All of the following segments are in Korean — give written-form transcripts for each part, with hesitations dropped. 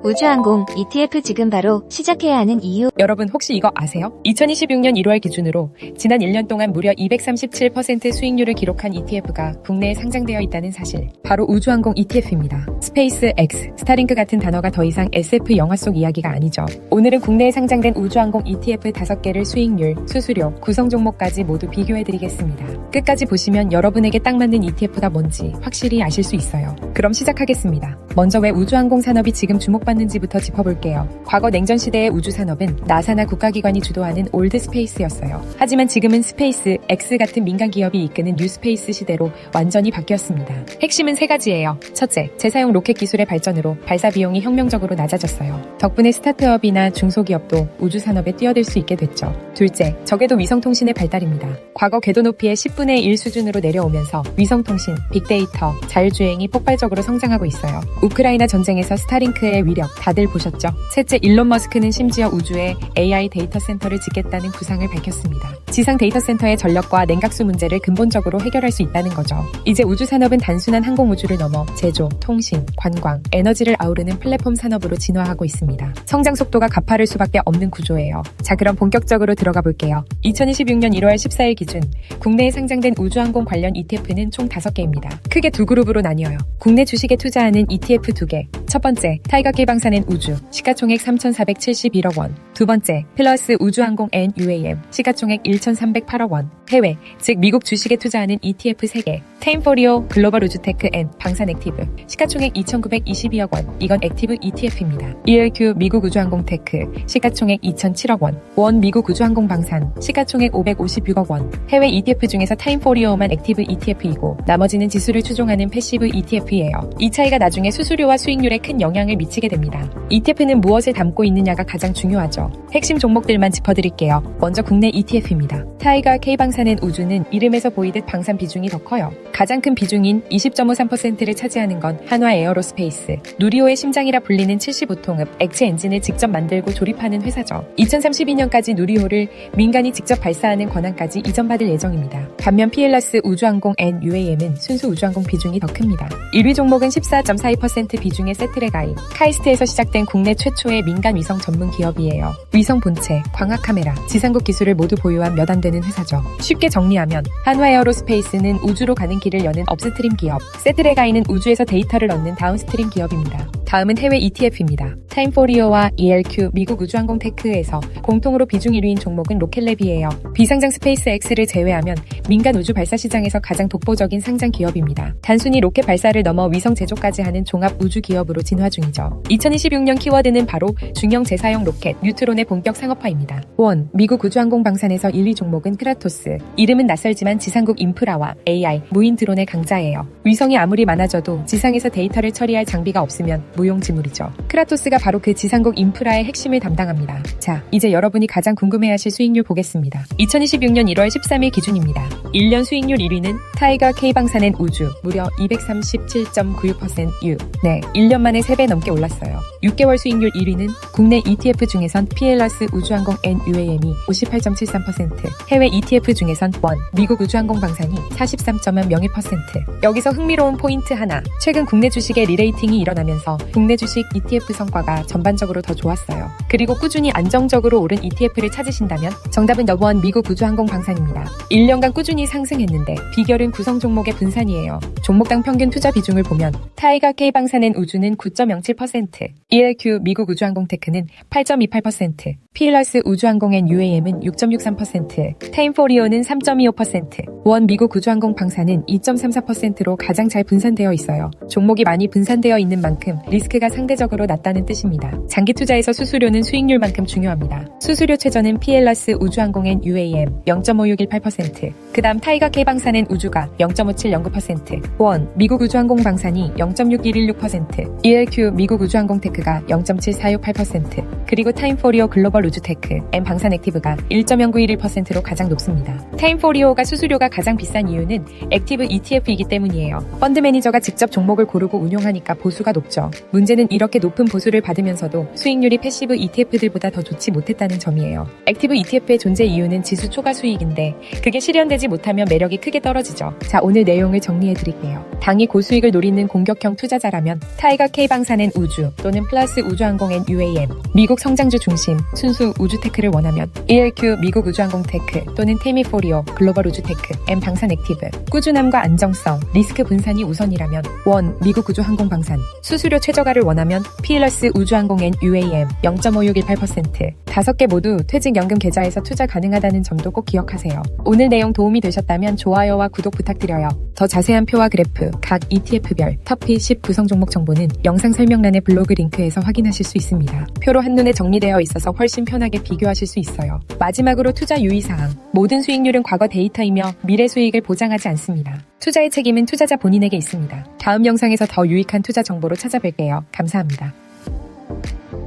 우주항공 ETF 지금 바로 시작해야 하는 이유. 여러분 혹시 이거 아세요? 2026년 1월 기준으로 지난 1년 동안 무려 237% 수익률을 기록한 ETF가 국내에 상장되어 있다는 사실. 바로 우주항공 ETF입니다. 스페이스 X, 스타링크 같은 단어가 더 이상 SF 영화 속 이야기가 아니죠. 오늘은 국내에 상장된 우주항공 ETF 5개를 수익률, 수수료, 구성 종목까지 모두 비교해드리겠습니다. 끝까지 보시면 여러분에게 딱 맞는 ETF가 뭔지 확실히 아실 수 있어요. 그럼 시작하겠습니다. 먼저 왜 우주항공 산업이 지금 주목받는지부터 짚어볼게요. 과거 냉전 시대의 우주 산업은 나사나 국가기관이 주도하는 올드 스페이스였어요. 하지만 지금은 스페이스 X 같은 민간 기업이 이끄는 뉴 스페이스 시대로 완전히 바뀌었습니다. 핵심은 3가지예요. 첫째, 재사용 로켓 기술의 발전으로 발사 비용이 혁명적으로 낮아졌어요. 덕분에 스타트업이나 중소기업도 우주 산업에 뛰어들 수 있게 됐죠. 둘째, 저궤도 위성통신의 발달입니다. 과거 궤도 높이의 10분의 1 수준으로 내려오면서 위성통신, 빅데이터, 자율주행이 폭발적으로 성장하고 있어요. 우크라이나 전쟁에서 스타링크의 위력 다들 보셨죠? 셋째, 일론 머스크는 심지어 우주에 AI 데이터 센터를 짓겠다는 구상을 밝혔습니다. 지상 데이터 센터의 전력과 냉각수 문제를 근본적으로 해결할 수 있다는 거죠. 이제 우주 산업은 단순한 항공우주를 넘어 제조, 통신, 관광, 에너지를 아우르는 플랫폼 산업으로 진화하고 있습니다. 성장 속도가 가파를 수밖에 없는 구조예요. 자, 그럼 본격적으로 들어가 볼게요. 2026년 1월 14일 기준 국내에 상장된 우주항공 관련 ETF는 총 5개입니다. 크게 두 그룹으로 나뉘어요. 국내 주식에 투자하는 ETF 2개. 첫 번째, 타이거K 방사낸 우주, 시가총액 3,471억 원. 두 번째, 플러스 우주항공 N UAM, 시가총액 1,308억 원. 해외, 즉 미국 주식에 투자하는 ETF 3개. 테임포리오 글로벌 우주테크 N 방산 액티브, 시가총액 2,922억 원. 이건 액티브 ETF입니다. ELQ 미국 우주항공 테크, 시가총액 2,007억 원. 원 미국 우주항공 방산, 시가총액 556억 원. 해외 ETF 중에서 타임포리오만 액티브 ETF이고 나머지는 지수를 추종하는 패시브 ETF예요. 이 차이가 나중에 수수료와 수익률에 큰 영향을 미치게 됩니다. ETF는 무엇을 담고 있느냐가 가장 중요하죠. 핵심 종목들만 짚어드릴게요. 먼저 국내 ETF입니다. 타이거K 방사낸 우주는 이름에서 보이듯 방산 비중이 더 커요. 가장 큰 비중인 20.53%를 차지하는 건 한화 에어로스페이스, 누리호의 심장이라 불리는 75통흡 액체 엔진을 직접 만들고 조립하는 회사죠. 2032년까지 누리호를 민간이 직접 발사하는 권한까지 이전받을 예정입니다. 반면 PLS 우주항공 N UAM은 순수 우주항공 비중이 더 큽니다. 1위 종목은 14.42% 비중의 세트레가이, 카이스트에서 시작된 국내 최초의 민간 위성 전문 기업이에요. 위성 본체, 광학 카메라, 지상국 기술을 모두 보유한 몇 안 되는 회사죠. 쉽게 정리하면 한화 에어로스페이스는 우주로 가는 길을 여는 업스트림 기업, 세트레가이는 우주에서 데이터를 얻는 다운스트림 기업입니다. 다음은 해외 ETF입니다. 타임포리오와 ELQ 미국 우주항공 테크에서 공통으로 비중 1위인 종목은 로켓랩이에요. 비상장 스페이스 X를 제외하면 민간 우주 발사 시장에서 가장 독보적인 상장 기업입니다. 단순히 로켓 발사를 넘어 위성 제조까지 하는 종합 우주 기업으로 진화 중이죠. 2026년 키워드는 바로 중형 재사용 로켓 뉴트론의 본격 상업화입니다. 원 미국 우주항공 방산에서 1위 종목은 크라토스. 이름은 낯설지만 지상국 인프라와 AI, 무인 드론의 강자예요. 위성이 아무리 많아져도 지상에서 데이터를 처리할 장비가 없으면 무용지물이죠. 크라토스가 바로 그 지상국 인프라의 핵심을 담당합니다. 자, 이제 여러분이 가장 궁금해하실 수익률 보겠습니다. 2026년 1월 13일 기준입니다. 1년 수익률 1위는 타이거K 방사낸 우주, 무려 237.96%. 네, 1년 만에 3배 넘게 올랐어요. 6개월 수익률 1위는 국내 ETF 중에선 PLS 우주항공 N UAM이 58.73%, 해외 ETF 중에선 원 미국 우주항공 방산이 43.01%. 여기서 흥미로운 포인트 하나. 최근 국내 주식의 리레이팅이 일어나면서 국내 주식 ETF 성과가 전반적으로 더 좋았어요. 그리고 꾸준히 안정적으로 오른 ETF를 찾으신다면 정답은 넘버원 미국 우주항공 방산입니다. 1년간 꾸준히 상승했는데 비결은 구성 종목의 분산이에요. 종목당 평균 투자 비중을 보면 타이거K 방사낸 우주는 9.07%, ELQ 미국 우주항공 테크는 8.28%, PLS 우주항공 N UAM은 6.63%, 타임포리오는 3.25%, 원 미국 우주항공 방산은 2.34%로 가장 잘 분산되어 있어요. 종목이 많이 분산되어 있는 만큼 리스크가 상대적으로 낮다는 뜻입니다. 장기 투자에서 수수료는 수익률만큼 중요합니다. 수수료 최저는 PLS 우주항공 N UAM 0.5618%, 그 다음 타이거K 방사낸 우주가 0.5709%, 원 미국 우주항공 방산이 0.6116%, ELQ 미국 우주항공 테크가 0.7468%, 그리고 타임포리오 글로벌 글로벌 우주테크, M 방산액티브가 1.0911%로 가장 높습니다. 타임포리오가 수수료가 가장 비싼 이유는 액티브 ETF이기 때문이에요. 펀드 매니저가 직접 종목을 고르고 운용하니까 보수가 높죠. 문제는 이렇게 높은 보수를 받으면서도 수익률이 패시브 ETF들보다 더 좋지 못했다는 점이에요. 액티브 ETF의 존재 이유는 지수 초과 수익인데 그게 실현되지 못하면 매력이 크게 떨어지죠. 자, 오늘 내용을 정리해 드릴게요. 당이 고수익을 노리는 공격형 투자자라면 타이거 K방산엔 우주 또는 플러스 우주항공엔 UAM, 미국 성장주 중심 순수 우주테크를 원하면 ELQ 미국 우주항공테크 또는 테미포리오 글로벌 우주테크 M 방산액티브, 꾸준함과 안정성, 리스크 분산이 우선이라면 원 미국 우주항공방산, 수수료 최저가를 원하면 필러스 우주항공엔 UAM 0.5618%, 5개 모두 퇴직연금 계좌에서 투자 가능하다는 점도 꼭 기억하세요. 오늘 내용 도움이 되셨다면 좋아요와 구독 부탁드려요. 더 자세한 표와 그래프, 각 ETF별 터피 10 구성 종목 정보는 영상 설명란의 블로그 링크에서 확인하실 수 있습니다. 표로 한눈에 정리되어 있어서 훨씬 편하게 비교하실 수 있어요. 마지막으로 투자 유의사항. 모든 수익률은 과거 데이터이며 미래 수익을 보장하지 않습니다. 투자의 책임은 투자자 본인에게 있습니다. 다음 영상에서 더 유익한 투자 정보로 찾아뵐게요. 감사합니다.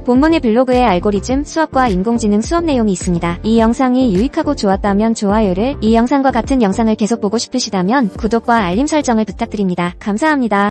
본문의 블로그에 알고리즘 수업과 인공지능 수업 내용이 있습니다. 이 영상이 유익하고 좋았다면 좋아요를, 이 영상과 같은 영상을 계속 보고 싶으시다면 구독과 알림 설정을 부탁드립니다. 감사합니다.